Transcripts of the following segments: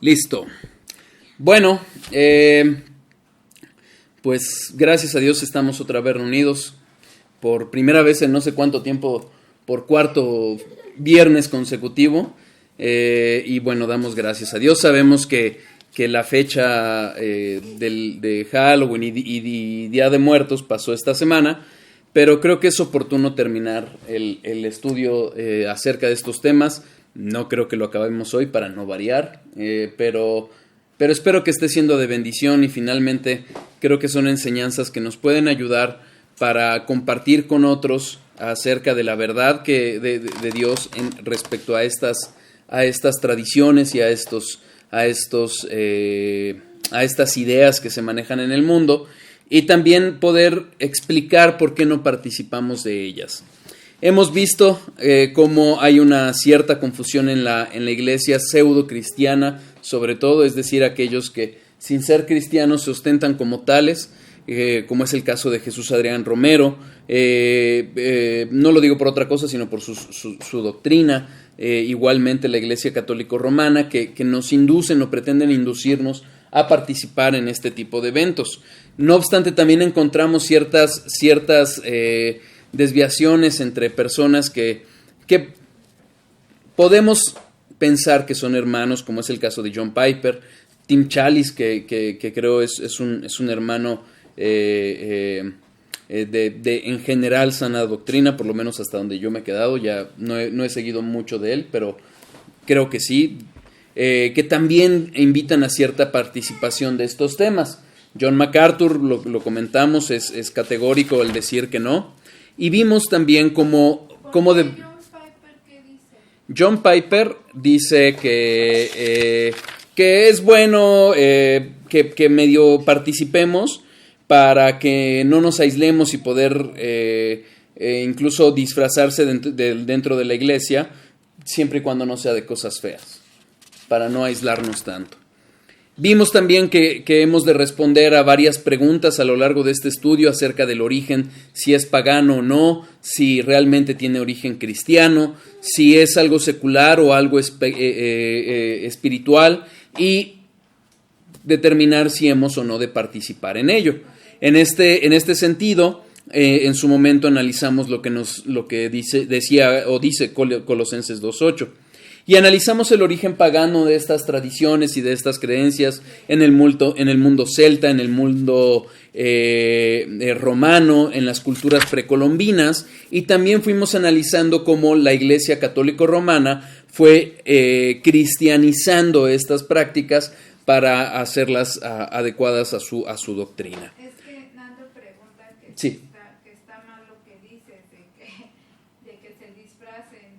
Listo. Bueno, pues gracias a Dios estamos otra vez reunidos por primera vez en no sé cuánto tiempo, por cuarto viernes consecutivo. Y bueno, damos gracias a Dios. Sabemos que la fecha de Halloween y Día de Muertos pasó esta semana, pero creo que es oportuno terminar el estudio acerca de estos temas. No creo que lo acabemos hoy para no variar, pero espero que esté siendo de bendición y finalmente creo que son enseñanzas que nos pueden ayudar para compartir con otros acerca de la verdad de Dios respecto a estas tradiciones y a estas ideas que se manejan en el mundo, y también poder explicar por qué no participamos de ellas. Hemos visto cómo hay una cierta confusión en la iglesia pseudo cristiana, sobre todo, es decir, aquellos que sin ser cristianos se ostentan como tales, como es el caso de Jesús Adrián Romero. No lo digo por otra cosa, sino por su doctrina. Igualmente la Iglesia Católica Romana, que nos inducen o pretenden inducirnos a participar en este tipo de eventos. No obstante, también encontramos ciertas desviaciones entre personas que podemos pensar que son hermanos, como es el caso de John Piper, Tim Challies, que creo es un hermano de en general sana doctrina, por lo menos hasta donde yo me he quedado. Ya no he seguido mucho de él, pero creo que sí, que también invitan a cierta participación de estos temas. John MacArthur, lo comentamos, es categórico el decir que no. Y vimos también cómo de... John Piper dice que es bueno que medio participemos para que no nos aislemos y poder incluso disfrazarse dentro de la iglesia, siempre y cuando no sea de cosas feas, para no aislarnos tanto. Vimos también que hemos de responder a varias preguntas a lo largo de este estudio acerca del origen, si es pagano o no, si realmente tiene origen cristiano, si es algo secular o algo espiritual, y determinar si hemos o no de participar en ello. En este sentido, en su momento analizamos lo que dice Colosenses 2:8. Y analizamos el origen pagano de estas tradiciones y de estas creencias en el mundo celta, en el mundo romano, en las culturas precolombinas, y también fuimos analizando cómo la Iglesia Católica Romana fue cristianizando estas prácticas para hacerlas adecuadas a su doctrina. Es que Nando pregunta que, sí. que está mal lo que dices de que se disfracen.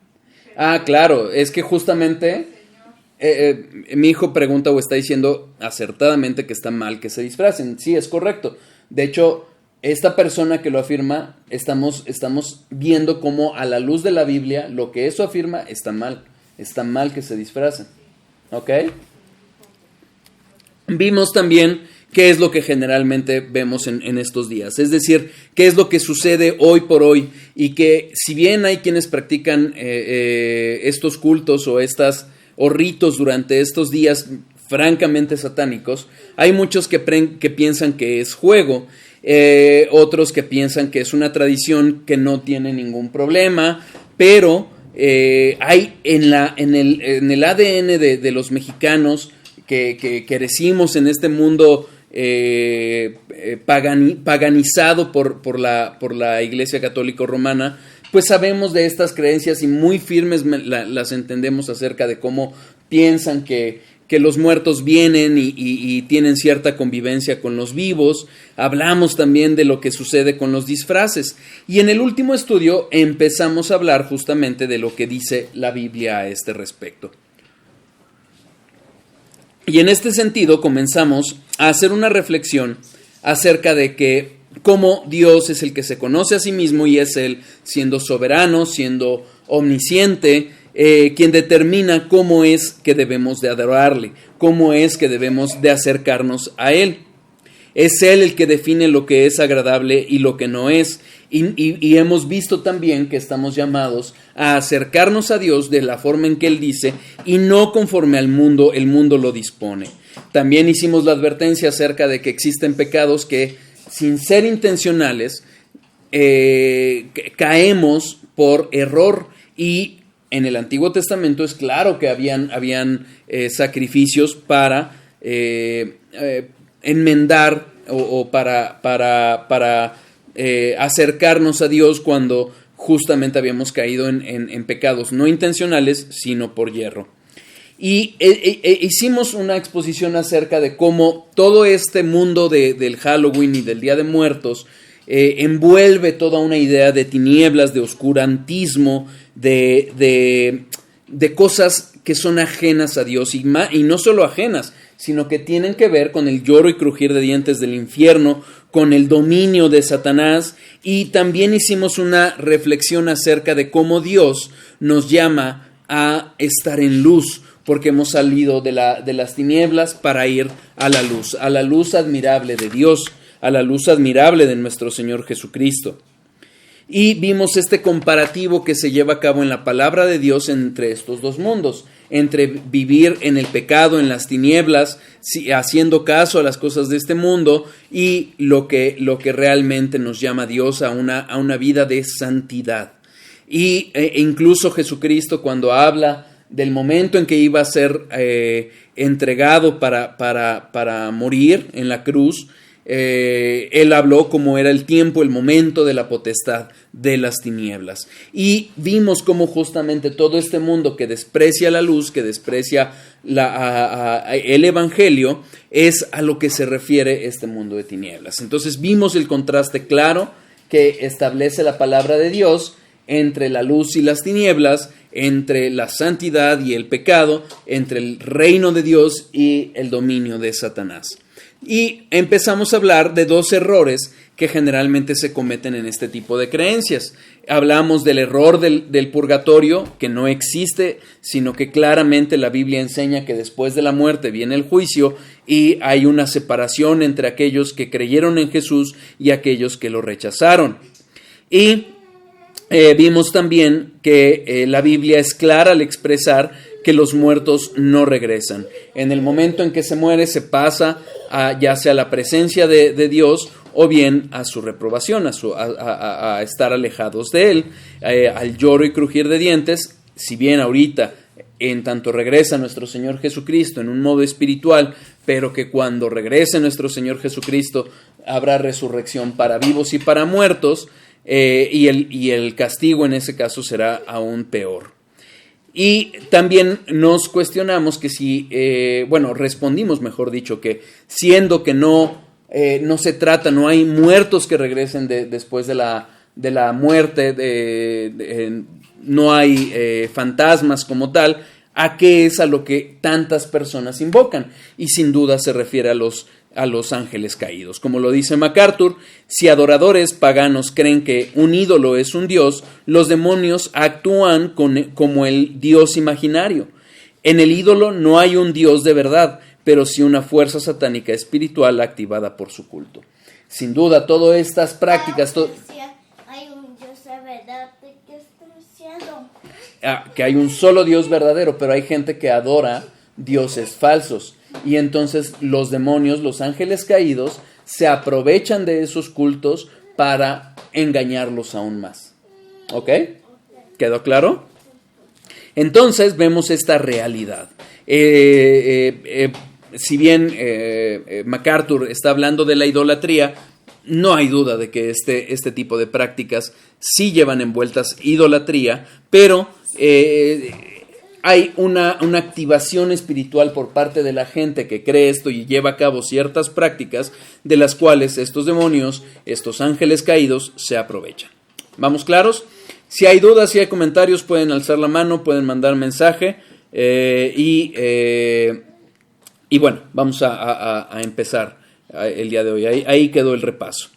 Claro, es que justamente mi hijo pregunta o está diciendo acertadamente que está mal que se disfracen. Sí, es correcto. De hecho, esta persona que lo afirma, estamos viendo cómo a la luz de la Biblia lo que eso afirma está mal. Está mal que se disfracen. ¿Ok? Vimos también qué es lo que generalmente vemos en estos días, es decir, qué es lo que sucede hoy por hoy, y que si bien hay quienes practican estos cultos o ritos durante estos días francamente satánicos, hay muchos que piensan que es juego, otros que piensan que es una tradición que no tiene ningún problema, pero hay en el ADN de los mexicanos que crecimos en este mundo paganizado por la Iglesia Católica Romana, pues sabemos de estas creencias y muy firmes las entendemos acerca de cómo piensan que los muertos vienen y tienen cierta convivencia con los vivos. Hablamos también de lo que sucede con los disfraces, y en el último estudio empezamos a hablar justamente de lo que dice la Biblia a este respecto. Y en este sentido comenzamos a hacer una reflexión acerca de que cómo Dios es el que se conoce a sí mismo, y es Él, siendo soberano, siendo omnisciente, quien determina cómo es que debemos de adorarle, cómo es que debemos de acercarnos a Él. Es Él el que define lo que es agradable y lo que no es. Y hemos visto también que estamos llamados a acercarnos a Dios de la forma en que Él dice y no conforme al mundo, el mundo lo dispone. También hicimos la advertencia acerca de que existen pecados que, sin ser intencionales, caemos por error. Y en el Antiguo Testamento es claro que habían sacrificios para enmendar o para acercarnos a Dios cuando justamente habíamos caído en pecados no intencionales, sino por yerro. Y hicimos una exposición acerca de cómo todo este mundo del Halloween y del Día de Muertos envuelve toda una idea de tinieblas, de oscurantismo, de cosas que son ajenas a Dios y no solo ajenas, sino que tienen que ver con el lloro y crujir de dientes del infierno, con el dominio de Satanás, y también hicimos una reflexión acerca de cómo Dios nos llama a estar en luz, porque hemos salido de las tinieblas para ir a la luz admirable de Dios, a la luz admirable de nuestro Señor Jesucristo. Y vimos este comparativo que se lleva a cabo en la palabra de Dios entre estos dos mundos, entre vivir en el pecado, en las tinieblas, haciendo caso a las cosas de este mundo, y lo que realmente nos llama Dios a una vida de santidad. Y incluso Jesucristo, cuando habla del momento en que iba a ser entregado para morir en la cruz, Él habló como era el tiempo, el momento de la potestad de las tinieblas. Y vimos cómo justamente todo este mundo que desprecia la luz, que desprecia el evangelio, es a lo que se refiere este mundo de tinieblas. Entonces vimos el contraste claro que establece la palabra de Dios entre la luz y las tinieblas, entre la santidad y el pecado, entre el reino de Dios y el dominio de Satanás. Y empezamos a hablar de dos errores que generalmente se cometen en este tipo de creencias. Hablamos del error del purgatorio, que no existe, sino que claramente la Biblia enseña que después de la muerte viene el juicio y hay una separación entre aquellos que creyeron en Jesús y aquellos que lo rechazaron. Y vimos también que la Biblia es clara al expresar que los muertos no regresan. En el momento en que se muere se pasa ya sea a la presencia de Dios o bien a su reprobación, a estar alejados de Él, al lloro y crujir de dientes. Si bien ahorita en tanto regresa nuestro Señor Jesucristo en un modo espiritual, pero que cuando regrese nuestro Señor Jesucristo habrá resurrección para vivos y para muertos, y el castigo en ese caso será aún peor. Y también nos cuestionamos que respondimos, mejor dicho, que siendo que no se trata, no hay muertos que regresen después de la muerte, no hay fantasmas como tal, ¿a qué es a lo que tantas personas invocan? Y sin duda se refiere a los ángeles caídos. Como lo dice MacArthur, si adoradores paganos creen que un ídolo es un dios, los demonios actúan como el dios imaginario. En el ídolo no hay un dios de verdad, pero sí una fuerza satánica espiritual activada por su culto. Sin duda, todas estas prácticas... Hay un dios de verdad, ¿qué está diciendo? Que hay un solo Dios verdadero, pero hay gente que adora dioses falsos. Y entonces los demonios, los ángeles caídos, se aprovechan de esos cultos para engañarlos aún más. ¿Ok? ¿Quedó claro? Entonces vemos esta realidad. Si bien MacArthur está hablando de la idolatría, no hay duda de que este tipo de prácticas sí llevan envueltas idolatría, pero hay una activación espiritual por parte de la gente que cree esto y lleva a cabo ciertas prácticas de las cuales estos demonios, estos ángeles caídos, se aprovechan. ¿Vamos claros? Si hay dudas, si hay comentarios, pueden alzar la mano, pueden mandar mensaje y bueno, vamos a empezar el día de hoy. Ahí quedó el repaso.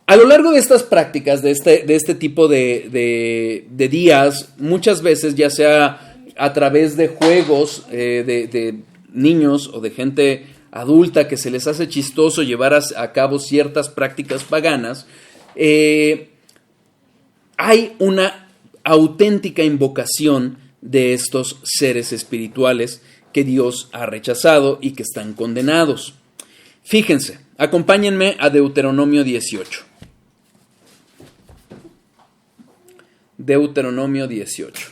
A lo largo de estas prácticas, de este tipo de días, muchas veces, ya sea a través de juegos de niños o de gente adulta que se les hace chistoso llevar a cabo ciertas prácticas paganas, hay una auténtica invocación de estos seres espirituales que Dios ha rechazado y que están condenados. Fíjense, acompáñenme a Deuteronomio 18. Deuteronomio 18.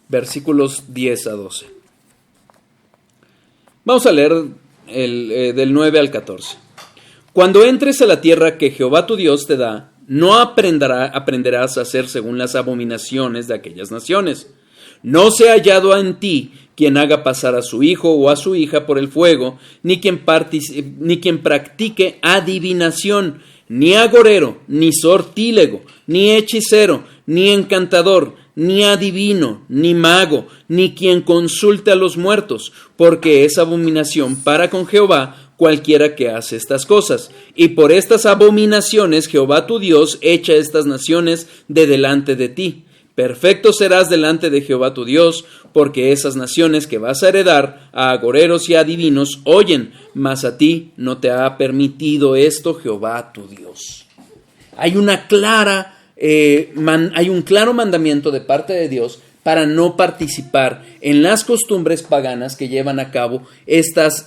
Versículos 10 a 12. Vamos a leer del 9 al 14. Cuando entres a la tierra que Jehová tu Dios te da, no aprenderás a hacer según las abominaciones de aquellas naciones. No sea hallado en ti quien haga pasar a su hijo o a su hija por el fuego, ni quien practique adivinación, ni agorero, ni sortílego, ni hechicero, ni encantador, ni adivino, ni mago, ni quien consulte a los muertos, porque es abominación para con Jehová cualquiera que hace estas cosas. Y por estas abominaciones Jehová tu Dios echa estas naciones de delante de ti. Perfecto serás delante de Jehová tu Dios, porque esas naciones que vas a heredar a agoreros y a adivinos oyen, mas a ti no te ha permitido esto Jehová tu Dios. Hay un claro mandamiento de parte de Dios para no participar en las costumbres paganas que llevan a cabo estas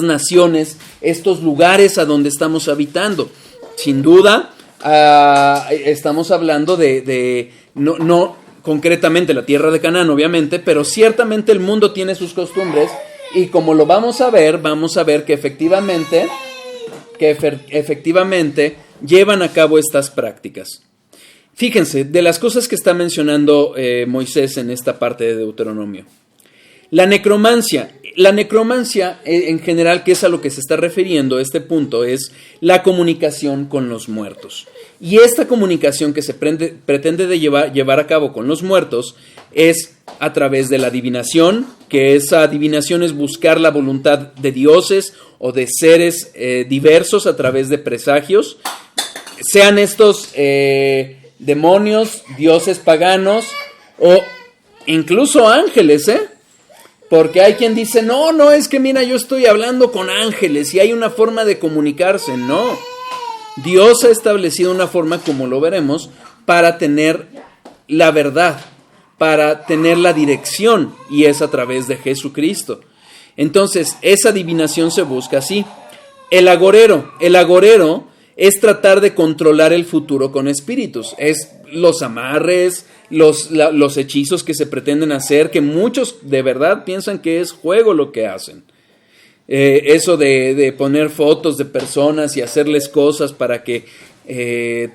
naciones, estos lugares a donde estamos habitando. Sin duda, estamos hablando no concretamente la tierra de Canaán, obviamente, pero ciertamente el mundo tiene sus costumbres y como lo vamos a ver que efectivamente llevan a cabo estas prácticas. Fíjense, de las cosas que está mencionando Moisés en esta parte de Deuteronomio. La necromancia en general, que es a lo que se está refiriendo este punto, es la comunicación con los muertos. Y esta comunicación que se pretende llevar a cabo con los muertos es a través de la adivinación, que esa adivinación es buscar la voluntad de dioses o de seres diversos a través de presagios, sean estos demonios, dioses paganos o incluso ángeles, porque hay quien dice, no, es que mira, yo estoy hablando con ángeles y hay una forma de comunicarse. No, Dios ha establecido una forma, como lo veremos, para tener la verdad, para tener la dirección, y es a través de Jesucristo. Entonces, esa adivinación se busca así. El agorero es tratar de controlar el futuro con espíritus, es los amarres, los hechizos que se pretenden hacer, que muchos de verdad piensan que es juego lo que hacen. Eso de poner fotos de personas y hacerles cosas para que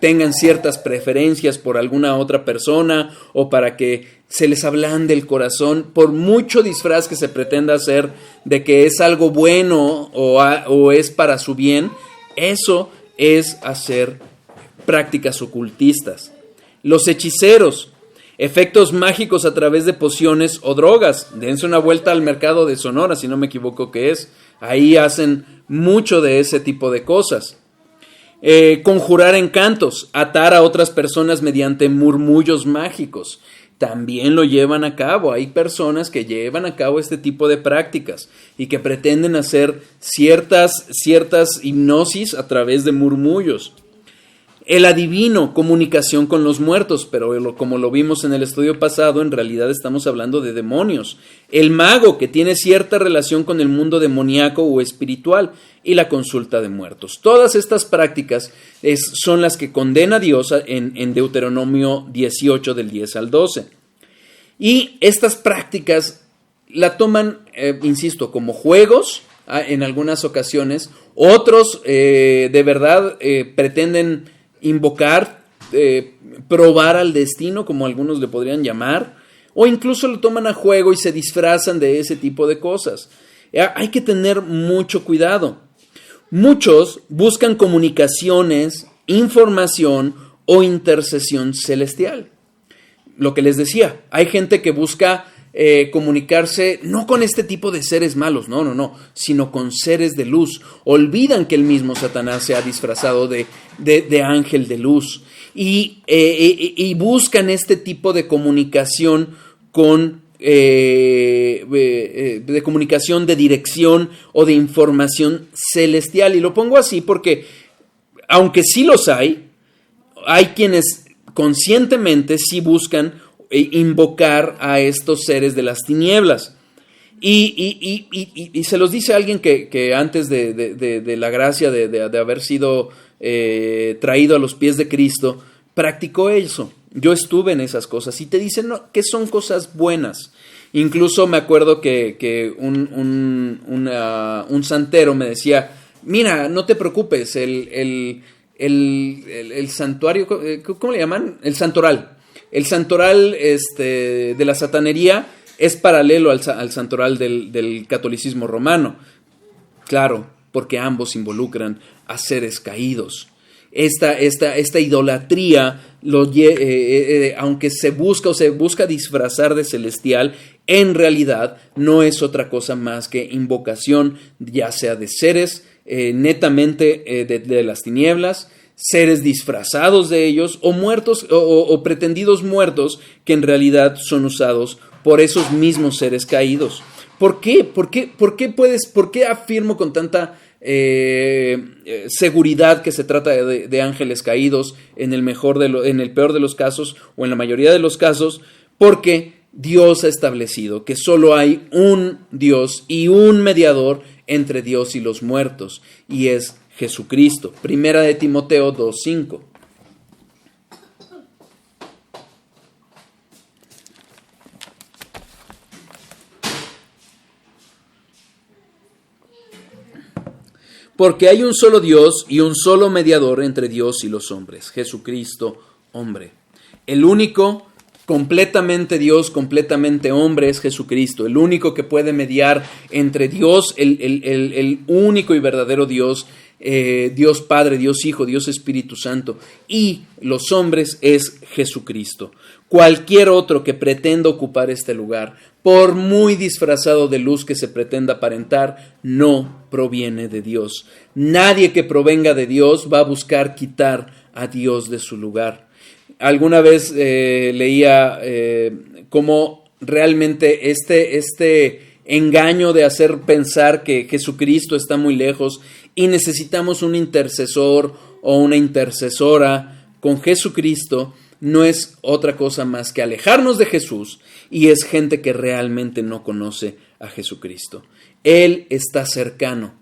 tengan ciertas preferencias por alguna otra persona o para que se les ablande el corazón, por mucho disfraz que se pretenda hacer de que es algo bueno o es para su bien, eso es hacer prácticas ocultistas. Los hechiceros, efectos mágicos a través de pociones o drogas. Dense una vuelta al mercado de Sonora, si no me equivoco que es. Ahí hacen mucho de ese tipo de cosas. Conjurar encantos, atar a otras personas mediante murmullos mágicos. También lo llevan a cabo. Hay personas que llevan a cabo este tipo de prácticas y que pretenden hacer ciertas hipnosis a través de murmullos. El adivino, comunicación con los muertos, pero como lo vimos en el estudio pasado, en realidad estamos hablando de demonios. El mago, que tiene cierta relación con el mundo demoníaco o espiritual, y la consulta de muertos. Todas estas prácticas son las que condena Dios en Deuteronomio 18 del 10 al 12. Y estas prácticas la toman, insisto, como juegos en algunas ocasiones. Otros de verdad pretenden invocar, probar al destino, como algunos le podrían llamar, o incluso lo toman a juego y se disfrazan de ese tipo de cosas. Hay que tener mucho cuidado. Muchos buscan comunicaciones, información o intercesión celestial. Lo que les decía, hay gente que busca comunicarse no con este tipo de seres malos, no, sino con seres de luz. Olvidan que el mismo Satanás se ha disfrazado de ángel de luz y buscan este tipo de comunicación de comunicación, de dirección o de información celestial. Y lo pongo así porque, aunque sí los hay quienes conscientemente sí buscan invocar a estos seres de las tinieblas. Y se los dice alguien que antes de la gracia de haber sido traído a los pies de Cristo, practicó eso. Yo estuve en esas cosas y te dicen que son cosas buenas. Incluso me acuerdo que un santero me decía, mira, no te preocupes, el santuario, ¿cómo le llaman? El santoral. El santoral de la satanería es paralelo al santoral del catolicismo romano. Claro, porque ambos involucran a seres caídos. Esta idolatría, aunque se busca disfrazar de celestial, en realidad no es otra cosa más que invocación, ya sea de seres netamente de las tinieblas, seres disfrazados de ellos, o muertos o pretendidos muertos que en realidad son usados por esos mismos seres caídos. ¿Por qué? ¿Por qué afirmo con tanta seguridad que se trata de ángeles caídos en el peor de los casos o en la mayoría de los casos? Porque Dios ha establecido que solo hay un Dios y un mediador entre Dios y los muertos, y es Jesucristo. Primera de Timoteo 2:5. Porque hay un solo Dios y un solo mediador entre Dios y los hombres, Jesucristo, hombre. El único, completamente Dios, completamente hombre, es Jesucristo. El único que puede mediar entre Dios, el único y verdadero Dios, Dios Padre, Dios Hijo, Dios Espíritu Santo, y los hombres, es Jesucristo. Cualquier otro que pretenda ocupar este lugar, por muy disfrazado de luz que se pretenda aparentar, no proviene de Dios. Nadie que provenga de Dios va a buscar quitar a Dios de su lugar. Alguna vez leía cómo realmente este engaño de hacer pensar que Jesucristo está muy lejos y necesitamos un intercesor o una intercesora con Jesucristo, no es otra cosa más que alejarnos de Jesús, y es gente que realmente no conoce a Jesucristo. Él está cercano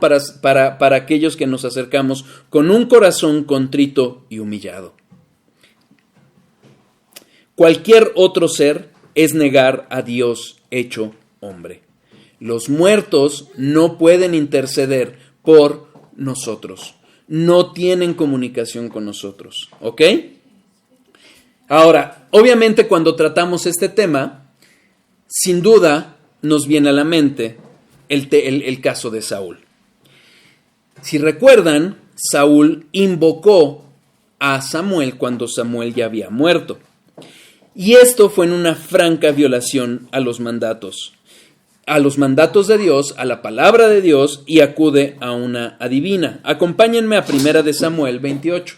para aquellos que nos acercamos con un corazón contrito y humillado. Cualquier otro ser es negar a Dios hecho hombre. Los muertos no pueden interceder por nosotros. No tienen comunicación con nosotros, ¿ok? Ahora, obviamente cuando tratamos este tema, sin duda nos viene a la mente el caso de Saúl. Si recuerdan, Saúl invocó a Samuel cuando Samuel ya había muerto. Y esto fue en una franca violación a los mandatos de Dios, a la palabra de Dios, y acude a una adivina. Acompáñenme a Primera de Samuel 28.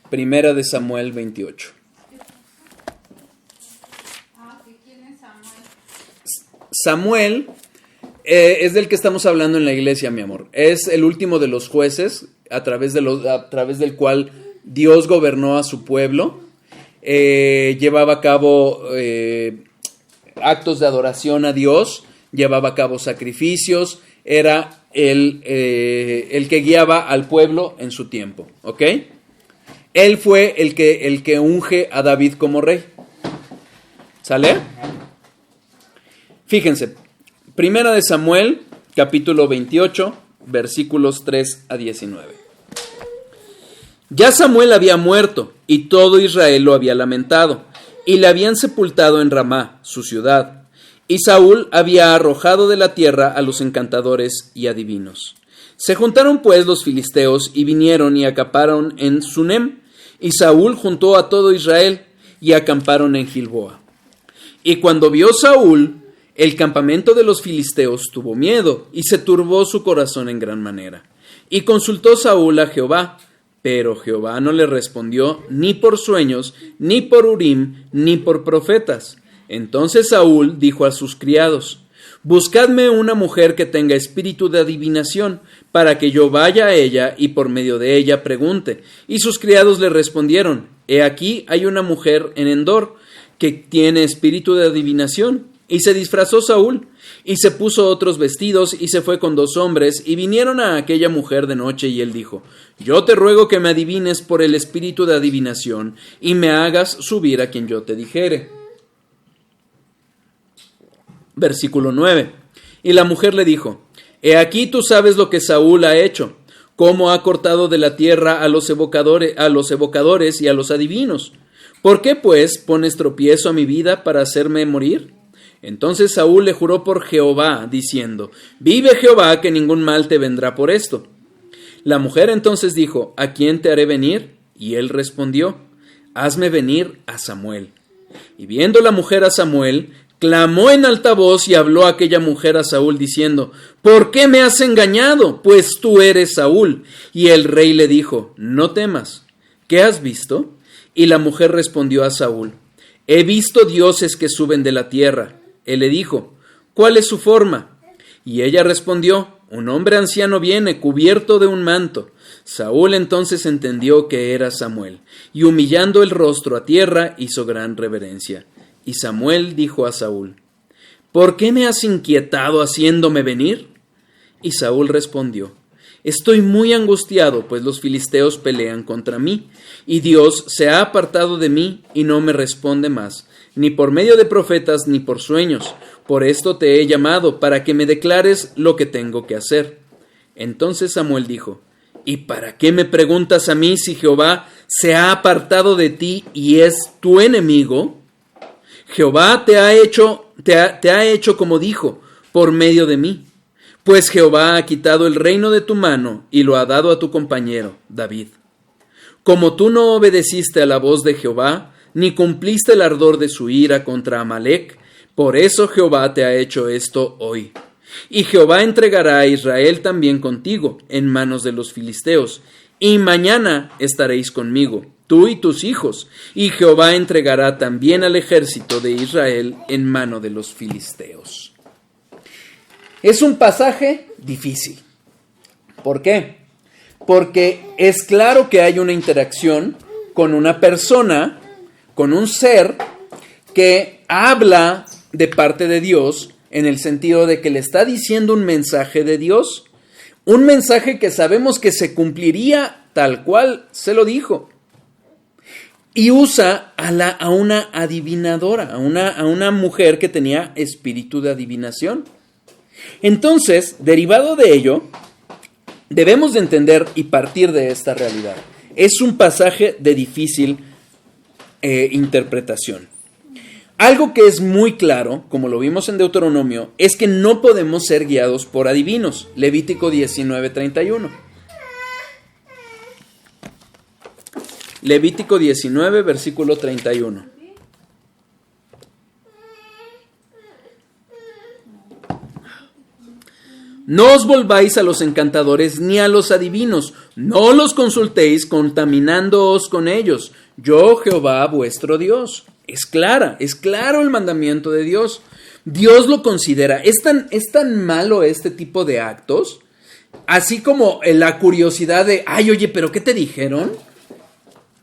Primera de Samuel 28. ¿Quién es Samuel? Samuel es del que estamos hablando en la iglesia, mi amor. Es el último de los jueces a través del cual Dios gobernó a su pueblo. Llevaba a cabo actos de adoración a Dios, llevaba a cabo sacrificios, era el que guiaba al pueblo en su tiempo, ¿ok? Él fue el que unge a David como rey. ¿Sale? Fíjense, Primera de Samuel, capítulo 28, versículos 3 a 19. Ya Samuel había muerto, y todo Israel lo había lamentado, y le habían sepultado en Ramá, su ciudad. Y Saúl había arrojado de la tierra a los encantadores y adivinos. Se juntaron pues los filisteos, y vinieron y acamparon en Sunem, y Saúl juntó a todo Israel, y acamparon en Gilboa. Y cuando vio Saúl el campamento de los filisteos, tuvo miedo, y se turbó su corazón en gran manera. Y consultó Saúl a Jehová, pero Jehová no le respondió ni por sueños, ni por Urim, ni por profetas. Entonces Saúl dijo a sus criados: buscadme una mujer que tenga espíritu de adivinación, para que yo vaya a ella y por medio de ella pregunte. Y sus criados le respondieron: he aquí hay una mujer en Endor que tiene espíritu de adivinación. Y se disfrazó Saúl, y se puso otros vestidos, y se fue con 2 hombres, y vinieron a aquella mujer de noche, y él dijo: yo te ruego que me adivines por el espíritu de adivinación, y me hagas subir a quien yo te dijere. Versículo 9. Y la mujer le dijo: he aquí tú sabes lo que Saúl ha hecho, cómo ha cortado de la tierra a los evocadores y a los adivinos. ¿Por qué, pues, pones tropiezo a mi vida para hacerme morir? Entonces Saúl le juró por Jehová, diciendo: vive Jehová, que ningún mal te vendrá por esto. La mujer entonces dijo: ¿a quién te haré venir? Y él respondió: hazme venir a Samuel. Y viendo la mujer a Samuel, clamó en alta voz y habló aquella mujer a Saúl diciendo: ¿por qué me has engañado? Pues tú eres Saúl. Y el rey le dijo: no temas. ¿Qué has visto? Y la mujer respondió a Saúl: he visto dioses que suben de la tierra. Él le dijo: ¿cuál es su forma? Y ella respondió: un hombre anciano viene, cubierto de un manto. Saúl entonces entendió que era Samuel, y humillando el rostro a tierra, hizo gran reverencia. Y Samuel dijo a Saúl: ¿por qué me has inquietado haciéndome venir? Y Saúl respondió: estoy muy angustiado, pues los filisteos pelean contra mí, y Dios se ha apartado de mí y no me responde más, ni por medio de profetas ni por sueños. Por esto te he llamado, para que me declares lo que tengo que hacer. Entonces Samuel dijo: ¿y para qué me preguntas a mí si Jehová se ha apartado de ti y es tu enemigo? Jehová te ha hecho como dijo, por medio de mí. Pues Jehová ha quitado el reino de tu mano y lo ha dado a tu compañero, David. Como tú no obedeciste a la voz de Jehová, ni cumpliste el ardor de su ira contra Amalec, por eso Jehová te ha hecho esto hoy. Y Jehová entregará a Israel también contigo en manos de los filisteos, y mañana estaréis conmigo, tú y tus hijos, y Jehová entregará también al ejército de Israel en mano de los filisteos. Es un pasaje difícil. ¿Por qué? Porque es claro que hay una interacción con una persona, con un ser que habla de parte de Dios, en el sentido de que le está diciendo un mensaje de Dios, un mensaje que sabemos que se cumpliría tal cual se lo dijo. Y usa a una adivinadora, a una mujer que tenía espíritu de adivinación. Entonces, derivado de ello, debemos de entender y partir de esta realidad. Es un pasaje de difícil interpretación. Algo que es muy claro, como lo vimos en Deuteronomio, es que no podemos ser guiados por adivinos. Levítico 19:31. Levítico 19, versículo 31. No os volváis a los encantadores ni a los adivinos, no los consultéis contaminándoos con ellos. Yo, Jehová, vuestro Dios. Es claro el mandamiento de Dios. Dios lo considera. Es tan malo este tipo de actos, así como la curiosidad de, ay, oye, ¿pero qué te dijeron?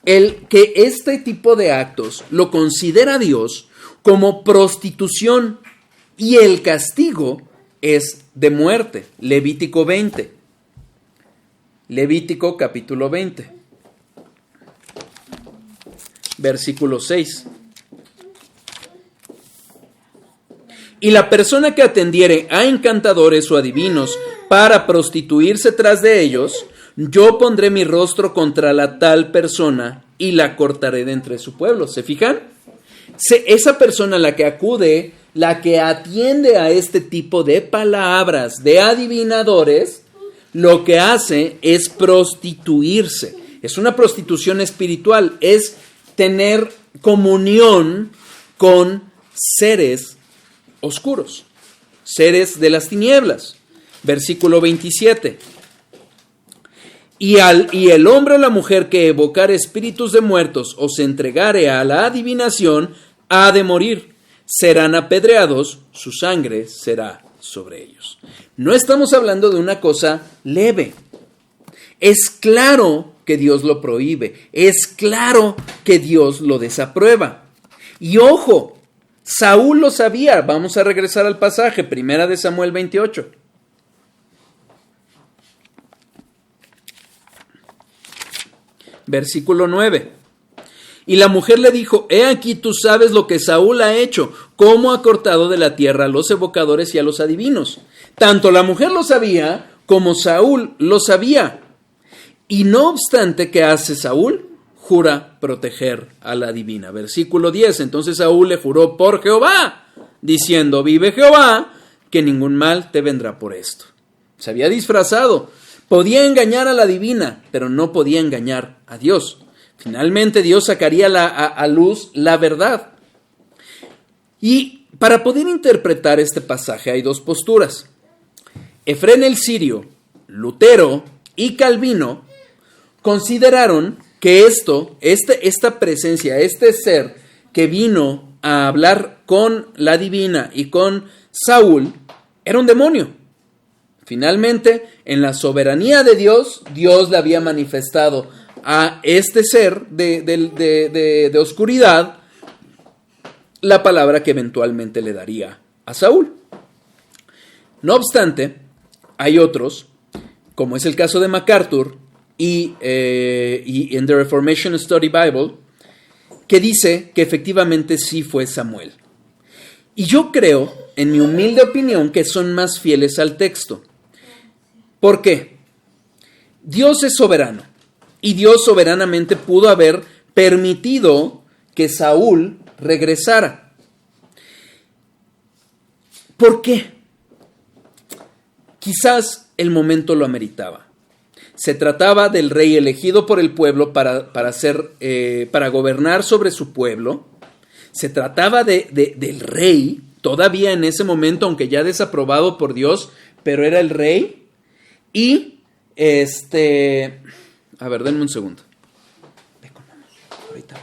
Que este tipo de actos lo considera Dios como prostitución y el castigo es de muerte. Levítico 20. Levítico capítulo 20. Versículo 6. Y la persona que atendiere a encantadores o adivinos para prostituirse tras de ellos, yo pondré mi rostro contra la tal persona y la cortaré de entre su pueblo. ¿Se fijan? Esa persona, la que acude, la que atiende a este tipo de palabras de adivinadores, lo que hace es prostituirse. Es una prostitución espiritual, es tener comunión con seres oscuros, seres de las tinieblas. Versículo 27. Y el hombre o la mujer que evocare espíritus de muertos o se entregare a la adivinación ha de morir. Serán apedreados, su sangre será sobre ellos. No estamos hablando de una cosa leve. Es claro que Dios lo prohíbe. Es claro que Dios lo desaprueba. Y ojo, Saúl lo sabía. Vamos a regresar al pasaje, 1 Samuel 28. Versículo 9. Y la mujer le dijo: he aquí tú sabes lo que Saúl ha hecho, cómo ha cortado de la tierra a los evocadores y a los adivinos. Tanto la mujer lo sabía como Saúl lo sabía. Y no obstante, ¿qué hace Saúl? Jura proteger a la adivina. Versículo 10. Entonces Saúl le juró por Jehová, diciendo: vive Jehová, que ningún mal te vendrá por esto. Se había disfrazado. Podía engañar a la adivina, pero no podía engañar a Dios. Finalmente Dios sacaría a luz la verdad. Y para poder interpretar este pasaje hay dos posturas. Efrén el Sirio, Lutero y Calvino consideraron que esta presencia, este ser que vino a hablar con la adivina y con Saúl, era un demonio. Finalmente, en la soberanía de Dios, Dios le había manifestado a este ser de oscuridad la palabra que eventualmente le daría a Saúl. No obstante, hay otros, como es el caso de MacArthur y en The Reformation Study Bible, que dice que efectivamente sí fue Samuel. Y yo creo, en mi humilde opinión, que son más fieles al texto. ¿Por qué? Dios es soberano y Dios soberanamente pudo haber permitido que Saúl regresara. ¿Por qué? Quizás el momento lo ameritaba. Se trataba del rey elegido por el pueblo para gobernar sobre su pueblo. Se trataba del rey, todavía en ese momento, aunque ya desaprobado por Dios, pero era el rey. Y, a ver, denme un segundo. Ve con mamá, ahorita.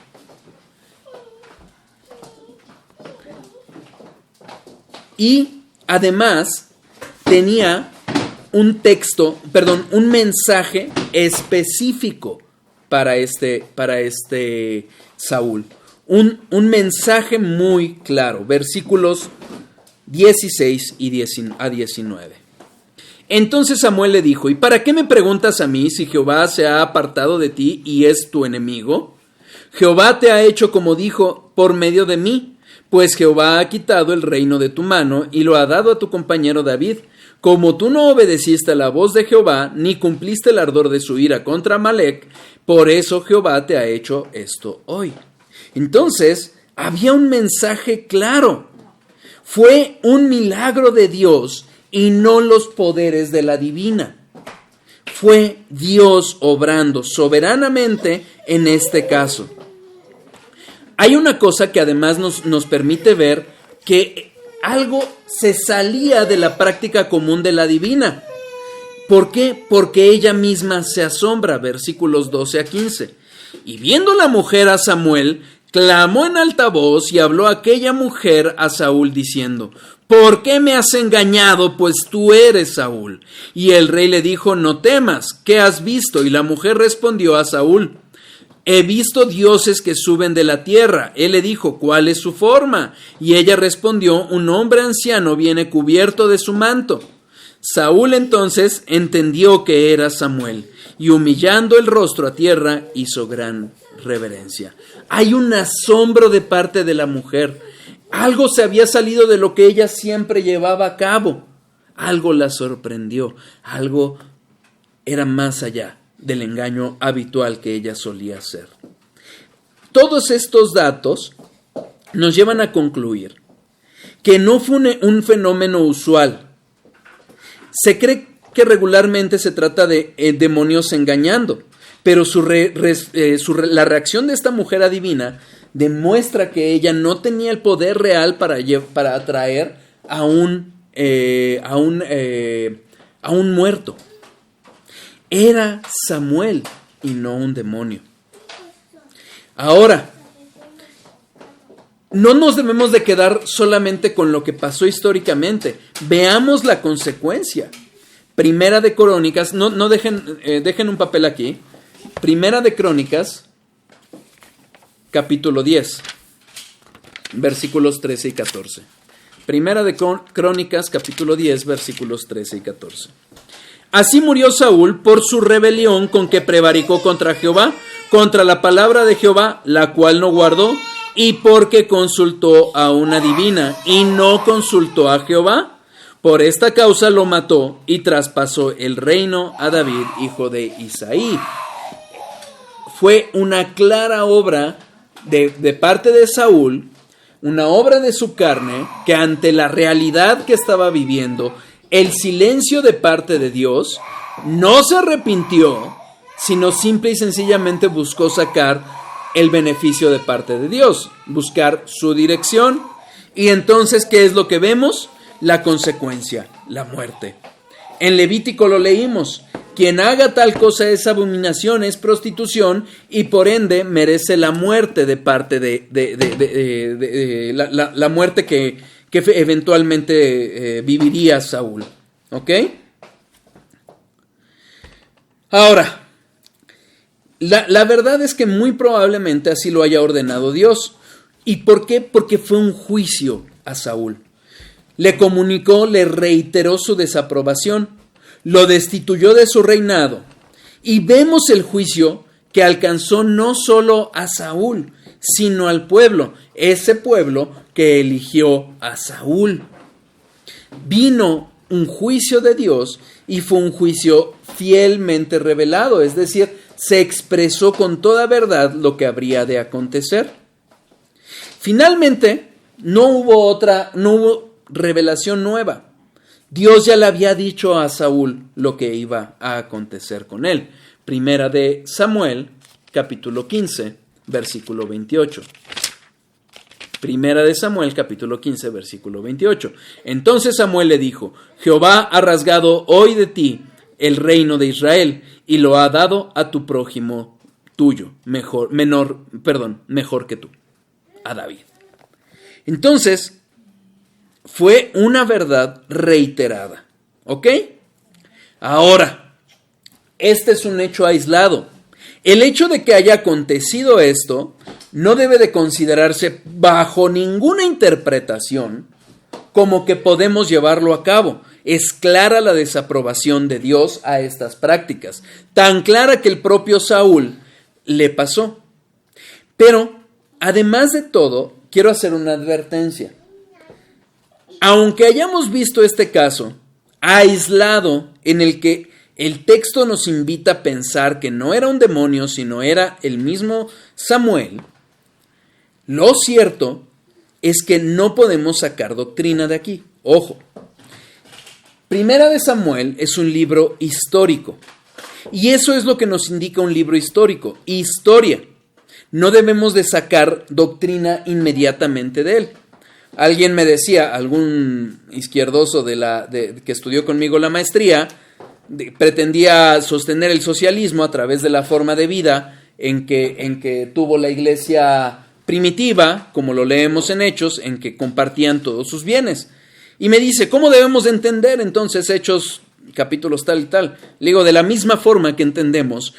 Y, además, tenía un mensaje específico para este Saúl. Un mensaje muy claro. Versículos 16 a 19. Entonces Samuel le dijo: ¿y para qué me preguntas a mí si Jehová se ha apartado de ti y es tu enemigo? Jehová te ha hecho como dijo por medio de mí, pues Jehová ha quitado el reino de tu mano y lo ha dado a tu compañero David. Como tú no obedeciste a la voz de Jehová, ni cumpliste el ardor de su ira contra Amalec, por eso Jehová te ha hecho esto hoy. Entonces, había un mensaje claro. Fue un milagro de Dios y no los poderes de la divina. Fue Dios obrando soberanamente en este caso. Hay una cosa que además nos permite ver que algo se salía de la práctica común de la divina. ¿Por qué? Porque ella misma se asombra, versículos 12 a 15. Y viendo la mujer a Samuel, clamó en alta voz y habló aquella mujer a Saúl diciendo: ¿por qué me has engañado? Pues tú eres Saúl. Y el rey le dijo: no temas, ¿qué has visto? Y la mujer respondió a Saúl: he visto dioses que suben de la tierra. Él le dijo: ¿cuál es su forma? Y ella respondió: un hombre anciano viene cubierto de su manto. Saúl entonces entendió que era Samuel, y humillando el rostro a tierra, hizo gran reverencia. Hay un asombro de parte de la mujer. Algo se había salido de lo que ella siempre llevaba a cabo. Algo la sorprendió. Algo era más allá del engaño habitual que ella solía hacer. Todos estos datos nos llevan a concluir que no fue un fenómeno usual. Se cree que regularmente se trata de demonios engañando, pero la reacción de esta mujer adivina demuestra que ella no tenía el poder real para atraer a un muerto. Era Samuel y no un demonio. Ahora, no nos debemos de quedar solamente con lo que pasó históricamente. Veamos la consecuencia. Primera de Crónicas, no dejen un papel aquí. Primera de Crónicas, capítulo 10, versículos 13 y 14. Primera de Crónicas, capítulo 10, versículos 13 y 14. Así murió Saúl por su rebelión con que prevaricó contra Jehová, contra la palabra de Jehová, la cual no guardó, y porque consultó a una divina y no consultó a Jehová. Por esta causa lo mató y traspasó el reino a David, hijo de Isaí. Fue una clara obra de parte de Saúl, una obra de su carne, que ante la realidad que estaba viviendo, el silencio de parte de Dios, no se arrepintió, sino simple y sencillamente buscó sacar el beneficio de parte de Dios, buscar su dirección. Y entonces, ¿qué es lo que vemos? La consecuencia, la muerte. En Levítico lo leímos: quien haga tal cosa es abominación, es prostitución, y por ende merece la muerte de parte la muerte que eventualmente viviría Saúl. ¿Ok? Ahora, la verdad es que muy probablemente así lo haya ordenado Dios. ¿Y por qué? Porque fue un juicio a Saúl. Le comunicó, le reiteró su desaprobación, lo destituyó de su reinado. Y vemos el juicio que alcanzó no solo a Saúl, sino al pueblo, ese pueblo que eligió a Saúl. Vino un juicio de Dios y fue un juicio fielmente revelado, es decir, se expresó con toda verdad lo que habría de acontecer. Finalmente, no hubo revelación nueva. Dios ya le había dicho a Saúl lo que iba a acontecer con él. Primera de Samuel, capítulo 15, versículo 28. Primera de Samuel, capítulo 15, versículo 28. Entonces Samuel le dijo: Jehová ha rasgado hoy de ti el reino de Israel y lo ha dado a tu prójimo tuyo, mejor que tú, a David. Entonces, fue una verdad reiterada. ¿Ok? Ahora, este es un hecho aislado. El hecho de que haya acontecido esto no debe de considerarse bajo ninguna interpretación como que podemos llevarlo a cabo. Es clara la desaprobación de Dios a estas prácticas, tan clara que el propio Saúl le pasó. Pero, además de todo, quiero hacer una advertencia. Aunque hayamos visto este caso aislado en el que el texto nos invita a pensar que no era un demonio, sino era el mismo Samuel, lo cierto es que no podemos sacar doctrina de aquí. Ojo, Primera de Samuel es un libro histórico, y eso es lo que nos indica un libro histórico, historia. No debemos de sacar doctrina inmediatamente de él. Alguien me decía, algún izquierdoso que estudió conmigo la maestría, pretendía sostener el socialismo a través de la forma de vida en que tuvo la iglesia primitiva, como lo leemos en Hechos, en que compartían todos sus bienes. Y me dice, ¿cómo debemos de entender entonces Hechos capítulos tal y tal? Le digo, de la misma forma que entendemos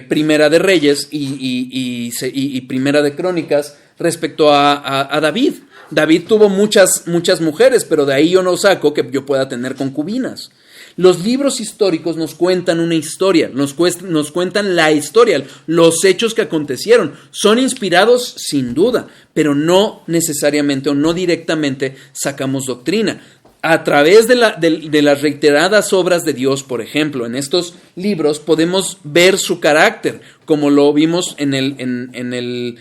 Primera de Reyes y Primera de Crónicas respecto a David. David tuvo muchas mujeres, pero de ahí yo no saco que yo pueda tener concubinas. Los libros históricos nos cuentan una historia, nos cuentan la historia, los hechos que acontecieron. Son inspirados sin duda, pero no necesariamente o no directamente sacamos doctrina. A través de las reiteradas obras de Dios, por ejemplo, en estos libros podemos ver su carácter, como lo vimos en el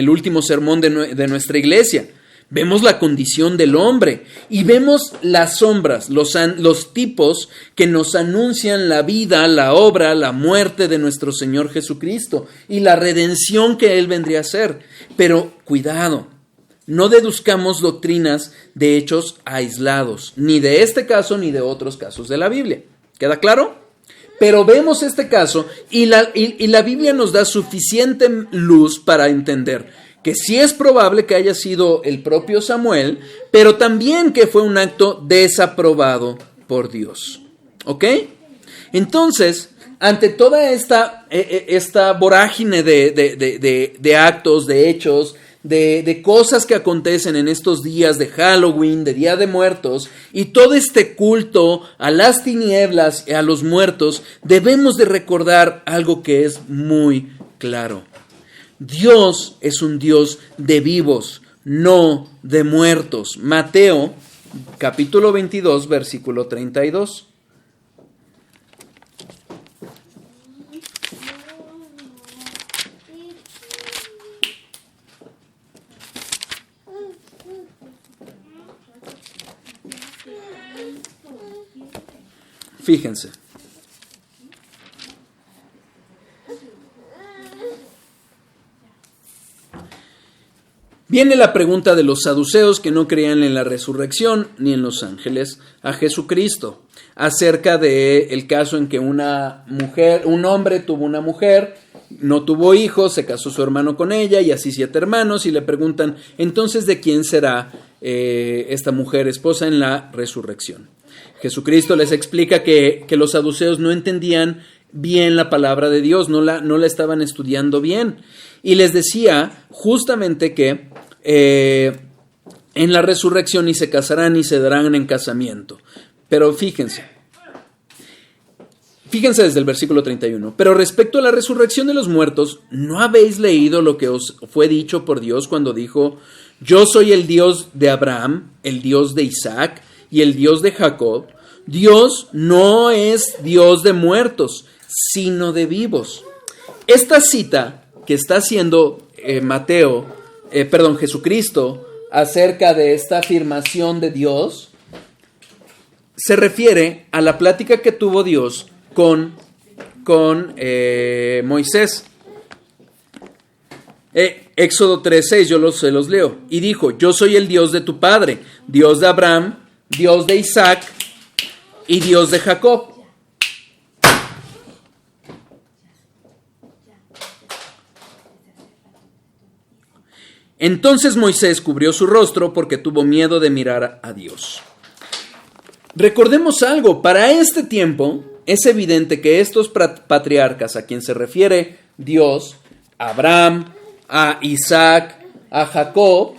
último sermón de nuestra iglesia. Vemos la condición del hombre y vemos las sombras, los tipos que nos anuncian la vida, la obra, la muerte de nuestro Señor Jesucristo y la redención que Él vendría a hacer. Pero cuidado, no deduzcamos doctrinas de hechos aislados, ni de este caso ni de otros casos de la Biblia. ¿Queda claro? Pero vemos este caso y la Biblia nos da suficiente luz para entender que sí es probable que haya sido el propio Samuel, pero también que fue un acto desaprobado por Dios. ¿Ok? Entonces, ante toda esta vorágine de actos, de hechos, de cosas que acontecen en estos días de Halloween, de Día de Muertos, y todo este culto a las tinieblas y a los muertos, debemos de recordar algo que es muy claro. Dios es un Dios de vivos, no de muertos. Mateo, capítulo 22, versículo 32. Fíjense. Viene la pregunta de los saduceos que no creían en la resurrección ni en los ángeles a Jesucristo, acerca del caso en que un hombre tuvo una mujer, no tuvo hijos, se casó su hermano con ella y así 7 hermanos, y le preguntan, entonces, ¿de quién será esta mujer esposa en la resurrección? Jesucristo les explica que los saduceos no entendían bien la palabra de Dios, no la estaban estudiando bien, y les decía justamente que en la resurrección ni se casarán ni se darán en casamiento. Pero fíjense desde el versículo 31. Pero respecto a la resurrección de los muertos, ¿no habéis leído lo que os fue dicho por Dios cuando dijo: yo soy el Dios de Abraham, el Dios de Isaac y el Dios de Jacob? Dios no es Dios de muertos, sino de vivos. Esta cita que está haciendo Jesucristo acerca de esta afirmación de Dios se refiere a la plática que tuvo Dios con Moisés. Éxodo 3:6, se los leo. Y dijo: yo soy el Dios de tu padre, Dios de Abraham, Dios de Isaac y Dios de Jacob. Entonces Moisés cubrió su rostro porque tuvo miedo de mirar a Dios. Recordemos algo, para este tiempo es evidente que estos patriarcas a quien se refiere Dios, a Abraham, a Isaac, a Jacob,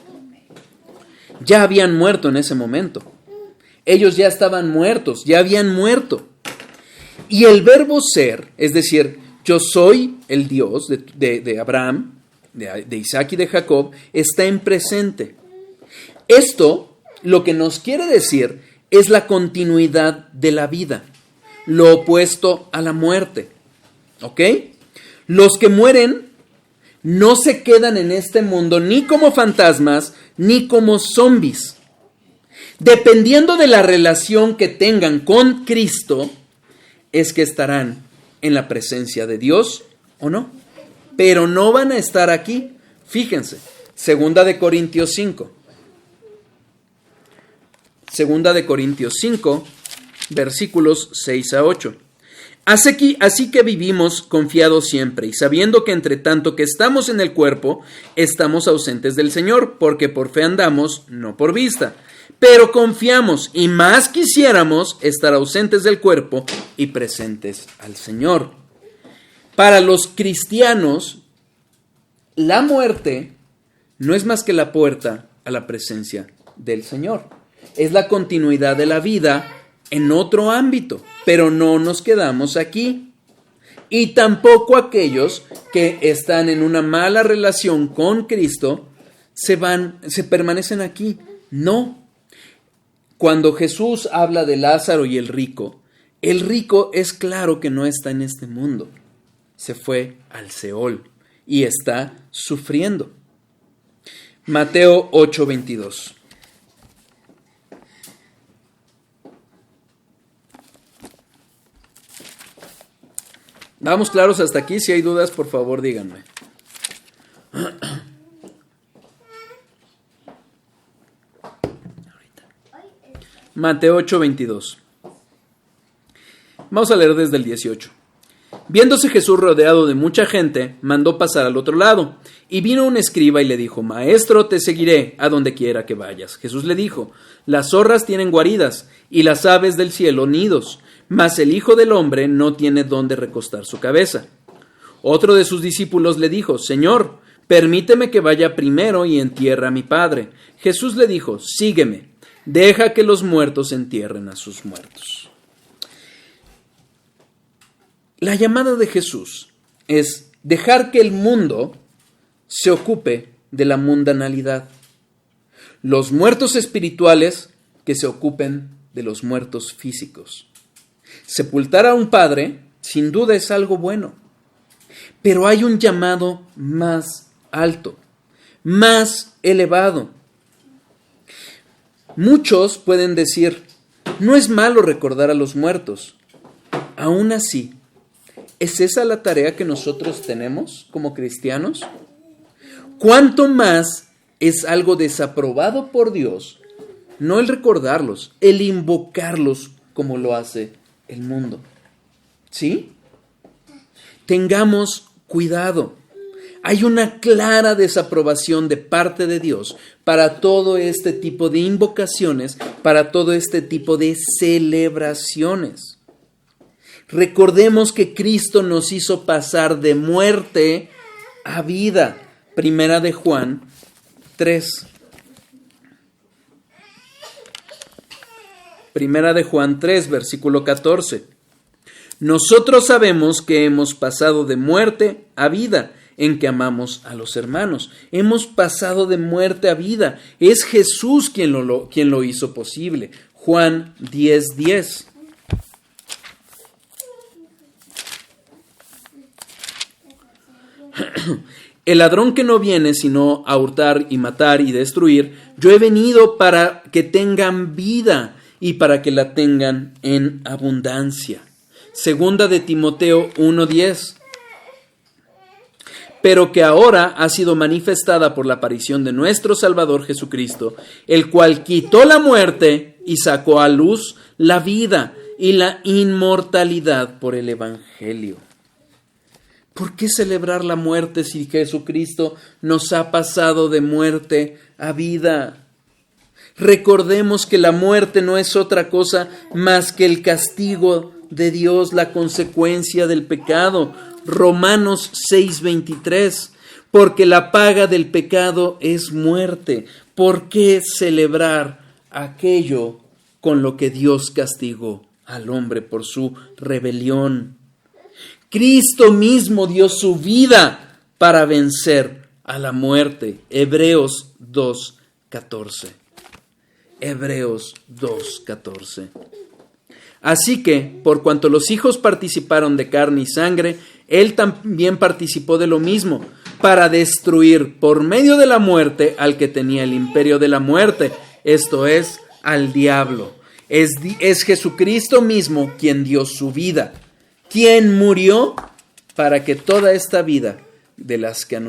ya habían muerto en ese momento. Ellos ya estaban muertos, ya habían muerto. Y el verbo ser, es decir, yo soy el Dios de Abraham, de Isaac y de Jacob, está en presente. Esto lo que nos quiere decir es la continuidad de la vida, lo opuesto a la muerte. ¿Ok? Los que mueren no se quedan en este mundo ni como fantasmas ni como zombies. Dependiendo de la relación que tengan con Cristo, es que estarán en la presencia de Dios o no. Pero no van a estar aquí. Fíjense, 2 Corintios 5. 2 Corintios 5, versículos 6 a 8. Así que vivimos confiados siempre, y sabiendo que entre tanto que estamos en el cuerpo, estamos ausentes del Señor, porque por fe andamos, no por vista. Pero confiamos, y más quisiéramos estar ausentes del cuerpo y presentes al Señor. Para los cristianos, la muerte no es más que la puerta a la presencia del Señor. Es la continuidad de la vida en otro ámbito, pero no nos quedamos aquí. Y tampoco aquellos que están en una mala relación con Cristo se permanecen aquí. No. Cuando Jesús habla de Lázaro y el rico es claro que no está en este mundo. Se fue al Seol y está sufriendo. Mateo 8:22. ¿Vamos claros hasta aquí? Si hay dudas, por favor, díganme. Mateo 8:22. Vamos a leer desde el 18. Viéndose Jesús rodeado de mucha gente, mandó pasar al otro lado. Y vino un escriba y le dijo: Maestro, te seguiré a donde quiera que vayas. Jesús le dijo: Las zorras tienen guaridas y las aves del cielo nidos, mas el Hijo del Hombre no tiene dónde recostar su cabeza. Otro de sus discípulos le dijo: Señor, permíteme que vaya primero y entierre a mi padre. Jesús le dijo: Sígueme, deja que los muertos entierren a sus muertos. La llamada de Jesús es dejar que el mundo se ocupe de la mundanalidad. Los muertos espirituales que se ocupen de los muertos físicos. Sepultar a un padre, sin duda, es algo bueno. Pero hay un llamado más alto, más elevado. Muchos pueden decir: no es malo recordar a los muertos. Aún así, ¿es esa la tarea que nosotros tenemos como cristianos? ¿Cuánto más es algo desaprobado por Dios no el recordarlos, el invocarlos como lo hace el mundo? ¿Sí? Tengamos cuidado. Hay una clara desaprobación de parte de Dios para todo este tipo de invocaciones, para todo este tipo de celebraciones. Recordemos que Cristo nos hizo pasar de muerte a vida. Primera de Juan 3. Primera de Juan 3, versículo 14. Nosotros sabemos que hemos pasado de muerte a vida en que amamos a los hermanos. Hemos pasado de muerte a vida. Es Jesús quien lo hizo posible. Juan 10:10. El ladrón que no viene sino a hurtar y matar y destruir, yo he venido para que tengan vida y para que la tengan en abundancia. Segunda de Timoteo 1:10. Pero que ahora ha sido manifestada por la aparición de nuestro Salvador Jesucristo, el cual quitó la muerte y sacó a luz la vida y la inmortalidad por el Evangelio. ¿Por qué celebrar la muerte si Jesucristo nos ha pasado de muerte a vida? Recordemos que la muerte no es otra cosa más que el castigo de Dios, la consecuencia del pecado. Romanos 6:23. Porque la paga del pecado es muerte. ¿Por qué celebrar aquello con lo que Dios castigó al hombre por su rebelión? Cristo mismo dio su vida para vencer a la muerte. Hebreos 2:14. Hebreos 2:14. Así que, por cuanto los hijos participaron de carne y sangre, Él también participó de lo mismo, para destruir por medio de la muerte al que tenía el imperio de la muerte, esto es, al diablo. Es Jesucristo mismo quien dio su vida, quien murió para que toda esta vida de las que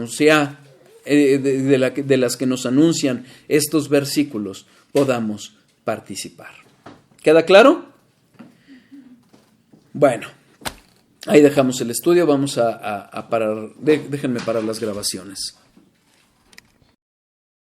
de las que nos anuncian estos versículos podamos participar. ¿Queda claro? Bueno, ahí dejamos el estudio, vamos a parar, déjenme parar las grabaciones.